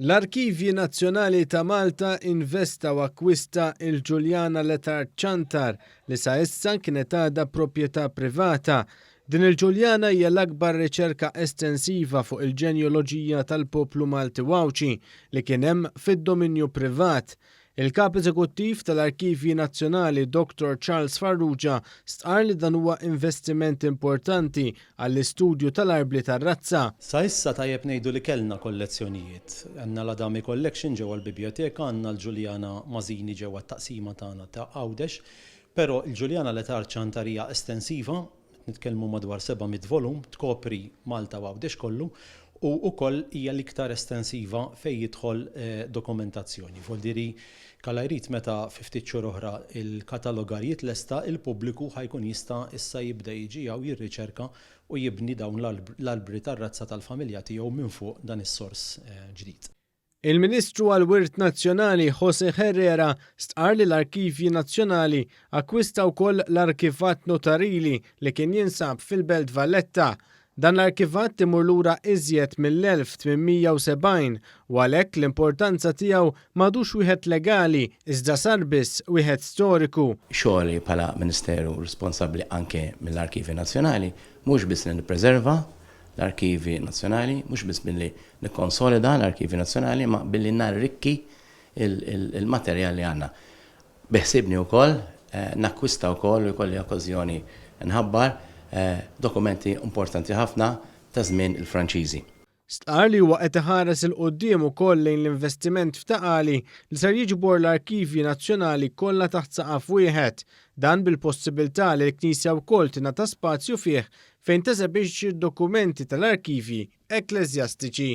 L-Arkivji Nazzjonali ta' Malta investa u akkwista il-Ġuljana Letar Ċantar li sa issa kienet għadha proprjetà privata. Din il-Ġuljana hija l-akbar riċerka estensiva fuq il-ġenjoloġija tal-poplu Malti Wawċi li kien hemm fid-dominju privat. Il-Kap Eżekuttiv tal-Arkivji Nazzjonali Dr. Charles Farrugia stqar li dan huwa investiment importanti għall-istudju tal-arbli tar-razza. Sa issa tajjeb ngħidu li kellna kollezzjonijiet. Għandna l-Adami Collection ġewwa l-biblioteka, għandna l-Ġuljana Mażini ġewwa t-taqsima tagħna ta' Għawdex, però l-Ġuljana Letar Ċantar hija estensiva, nitkellmu madwar 700 volum, tkopri Malta u Għawdex kollu, u wkoll hija l-iktar estensiva fejn jidħol dokumentazzjoni. Voldiri kalla jrid meta 50 xhur oħra il-katalogar jitlesta, il-pubbliku ħajkun jista' issa jibda jiġi jew jirriċerka u jibni dawn l-albri tar-razza tal-familja tiegħu minn fuq dan is-sors ġdid. Il-Ministru għall-Wirt Nazzjonali José Herrera stqar li l-Arkivji Nazzjonali akkwista wkoll l-arkivat notarili li kien jinsab fil-Belt Valletta. Dan l-arkivat timur lura iżjed mill-1870 u għalhekk l-importanza tiegħu m'għadux wieħed legali iżda sar biss wieħed storiku. Xogħli bħala Ministeru responsabbli anke mill-Arkivji Nazzjonali mhux biss li nippreserva l-Arkivji Nazzjonali, mhux biss billi nikkonsolida l-Arkivji Nazzjonali, ma billi narrikki il-materjal li għandna. Beħsibni wkoll nakkwista wkoll u jkolli okkażjoni nħabbar dokumenti importanti ħafna ta' żmien il-Franċiżi. Stqar li huwa qed iħares il quddiem ukoll lejn l-investiment f'taqali li ser jiġbor l-Arkivji Nazzjonali kollha taħt saqaf wieħed, dan bil-possibilità li l-Knisja wkoll tingħata spazju fih fejn teżebixxi d-dokumenti tal-arkivji ekleżjastiċi.